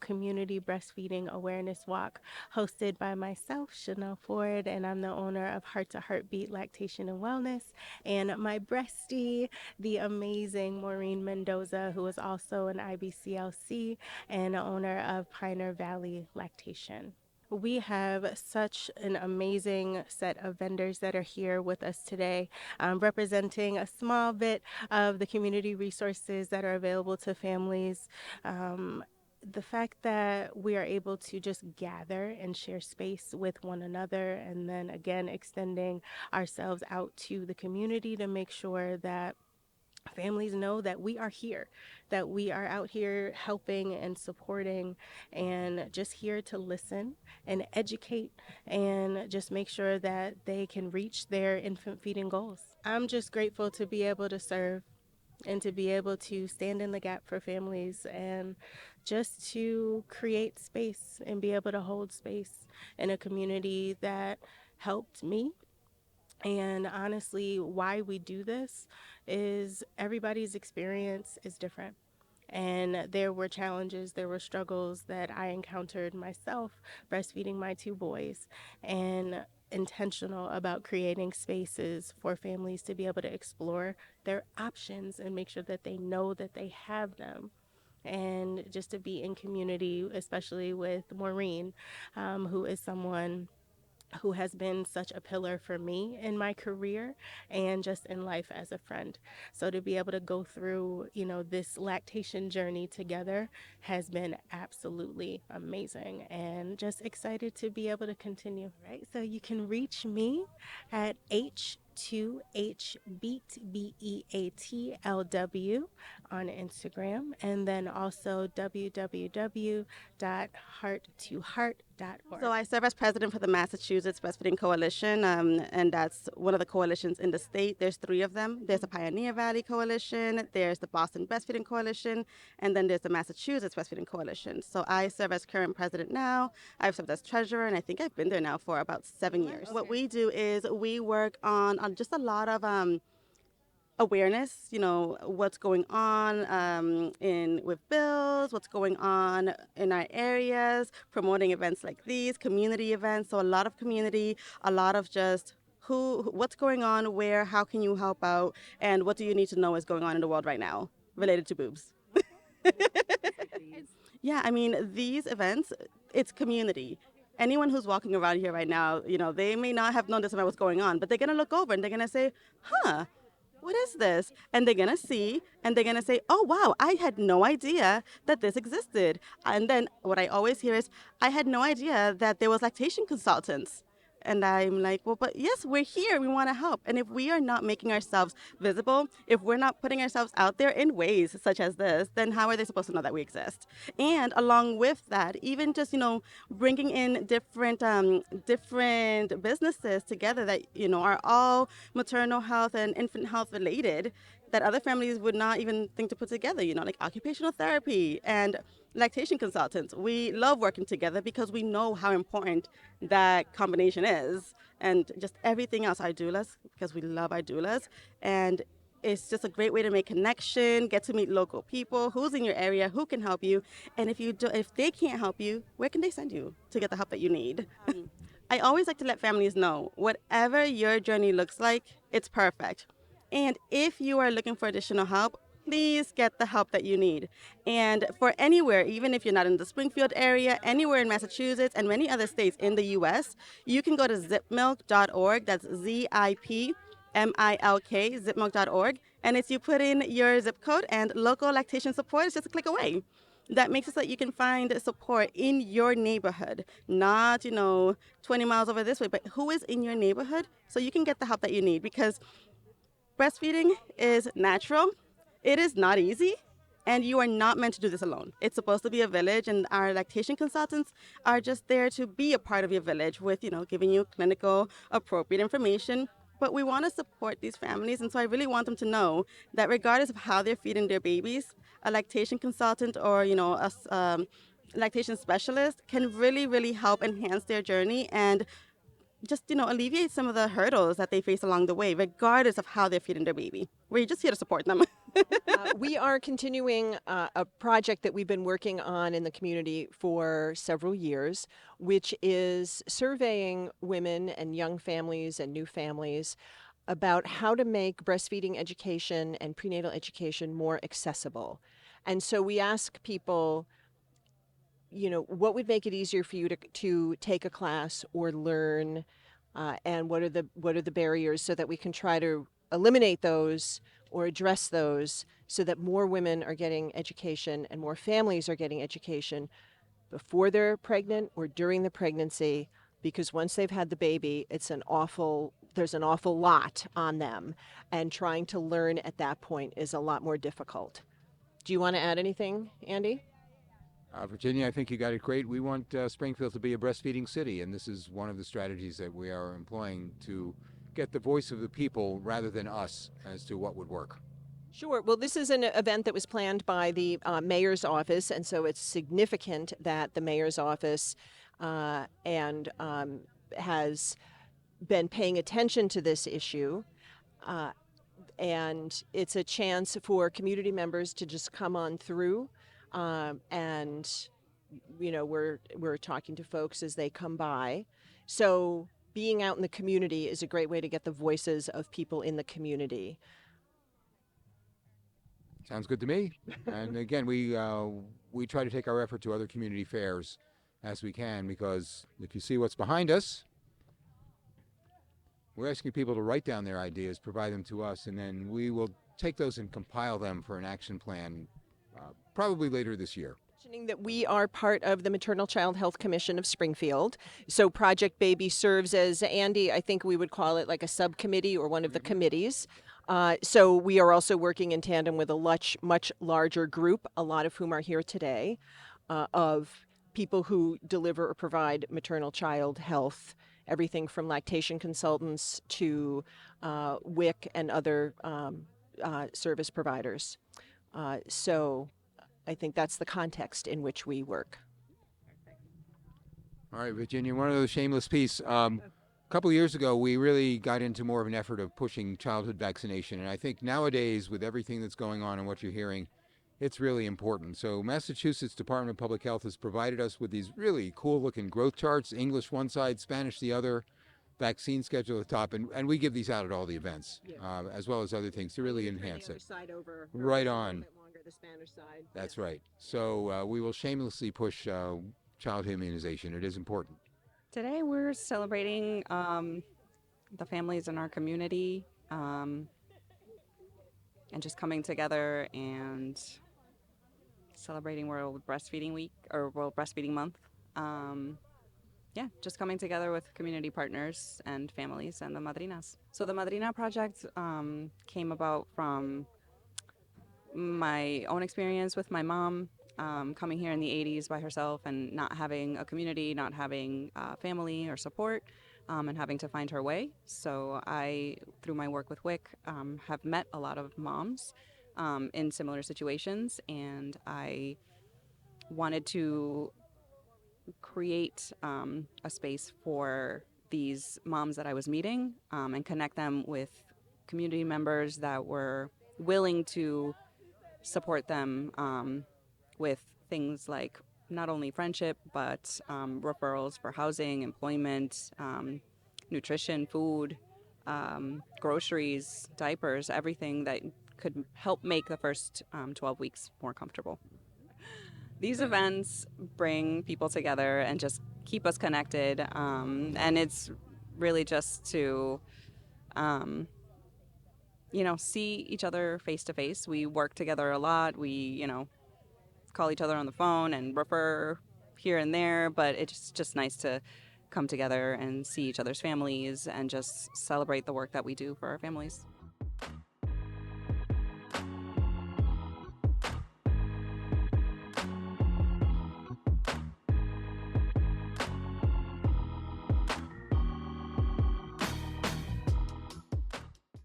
Community Breastfeeding Awareness Walk, hosted by myself, Chanel Ford, and I'm the owner of Heart to Heartbeat Lactation and Wellness, and my breastie, the amazing Maureen Mendoza, who is also an IBCLC and owner of Pioneer Valley Lactation. We have such an amazing set of vendors that are here with us today, representing a small bit of the community resources that are available to families. The fact that we are able to just gather and share space with one another, and then again extending ourselves out to the community to make sure that families know that we are here, that we are out here helping and supporting, and just here to listen and educate and just make sure that they can reach their infant feeding goals. I'm just grateful to be able to serve and to be able to stand in the gap for families and just to create space and be able to hold space in a community that helped me. And honestly, why we do this is everybody's experience is different. And there were challenges, there were struggles that I encountered myself breastfeeding my two boys, and intentional about creating spaces for families to be able to explore their options and make sure that they know that they have them. And just to be in community, especially with Maureen, who is someone who has been such a pillar for me in my career and just in life as a friend. So to be able to go through, this lactation journey together has been absolutely amazing, and just excited to be able to continue. Right? So you can reach me at H2HBeatlw on Instagram, and then also www.hearttoheart.org. So I serve as president for the Massachusetts Breastfeeding Coalition, and that's one of the coalitions in the state. There's three of them. There's the Pioneer Valley Coalition, there's the Boston Breastfeeding Coalition, and then there's the Massachusetts Breastfeeding Coalition. So I serve as current president now. I've served as treasurer, and I think I've been there now for about 7 years. Okay. What we do is we work on just a lot of awareness, what's going on in with bills, what's going on in our areas, promoting events like these, community events. So a lot of community, a lot of just what's going on, where, how can you help out, and what do you need to know is going on in the world right now related to boobs. Yeah, I mean, these events, it's community. Anyone who's walking around here right now, they may not have known this about what's going on, but they're going to look over and they're going to say, huh, what is this? And they're going to see, and they're going to say, oh, wow, I had no idea that this existed. And then what I always hear is, I had no idea that there was lactation consultants. And I'm like, well, but yes, we're here. We want to help. And if we are not making ourselves visible, if we're not putting ourselves out there in ways such as this, then how are they supposed to know that we exist? And along with that, even just, bringing in different businesses together that, are all maternal health and infant health related, that other families would not even think to put together, like occupational therapy and lactation consultants. We love working together because we know how important that combination is, and just everything else, our doulas, because we love our doulas. And it's just a great way to make connection, get to meet local people, who's in your area, who can help you. And if they can't help you, where can they send you to get the help that you need? I always like to let families know, whatever your journey looks like, it's perfect. And if you are looking for additional help, please get the help that you need. And for anywhere, even if you're not in the Springfield area, anywhere in Massachusetts and many other states in the U.S., you can go to zipmilk.org. That's ZIPMILK, zipmilk.org. And it's you put in your zip code, and local lactation support is just a click away. That makes it so that you can find support in your neighborhood, not, 20 miles over this way, but who is in your neighborhood, so you can get the help that you need. Because breastfeeding is natural. It is not easy, and you are not meant to do this alone. It's supposed to be a village, and our lactation consultants are just there to be a part of your village with, giving you clinical, appropriate information. But we want to support these families, and so I really want them to know that regardless of how they're feeding their babies, a lactation consultant or, a lactation specialist can really, really help enhance their journey and just, alleviate some of the hurdles that they face along the way, regardless of how they're feeding their baby. We're just here to support them. We are continuing a project that we've been working on in the community for several years, which is surveying women and young families and new families about how to make breastfeeding education and prenatal education more accessible. And so we ask people, what would make it easier for you to take a class or learn, and what are the barriers so that we can try to eliminate those or address those so that more women are getting education and more families are getting education before they're pregnant or during the pregnancy, because once they've had the baby, there's an awful lot on them, and trying to learn at that point is a lot more difficult. Do you want to add anything, Andy? Virginia, I think you got it great. We want Springfield to be a breastfeeding city, and this is one of the strategies that we are employing to get the voice of the people rather than us as to what would work. Sure. Well, this is an event that was planned by the mayor's office, and so it's significant that the mayor's office and has been paying attention to this issue. Uh, and it's a chance for community members to just come on through, and we're talking to folks as they come by. So being out in the community is a great way to get the voices of people in the community. Sounds good to me. And again, we try to take our effort to other community fairs as we can, because if you see what's behind us, we're asking people to write down their ideas, provide them to us, and then we will take those and compile them for an action plan probably later this year. Mentioning that we are part of the Maternal Child Health Commission of Springfield. So Project Baby serves as, Andy, I think we would call it like a subcommittee or one of the committees. So we are also working in tandem with a much larger group, a lot of whom are here today, of people who deliver or provide maternal child health, everything from lactation consultants to WIC and other service providers. So I think that's the context in which we work. All right, Virginia, one other shameless piece. A couple of years ago, we really got into more of an effort of pushing childhood vaccination. And I think nowadays, with everything that's going on and what you're hearing, it's really important. So Massachusetts Department of Public Health has provided us with these really cool-looking growth charts, English one side, Spanish the other, vaccine schedule at the top, and we give these out at all the events, as well as other things to really enhance it. Right on. The Spanish side. That's right. So we will shamelessly push child immunization. It is important. Today we're celebrating the families in our community, and just coming together and celebrating World Breastfeeding Week or World Breastfeeding Month. Just coming together with community partners and families and the madrinas. So the Madrina Project came about from my own experience with my mom, coming here in the 80s by herself and not having a community, not having family or support, and having to find her way. So I, through my work with WIC, have met a lot of moms in similar situations, and I wanted to create a space for these moms that I was meeting, and connect them with community members that were willing to support them with things like not only friendship, but referrals for housing, employment, nutrition, food, groceries, diapers, everything that could help make the first 12 weeks more comfortable. These events bring people together and just keep us connected, and it's really just to see each other face to face. We work together a lot. We, call each other on the phone and refer here and there, but it's just nice to come together and see each other's families and just celebrate the work that we do for our families.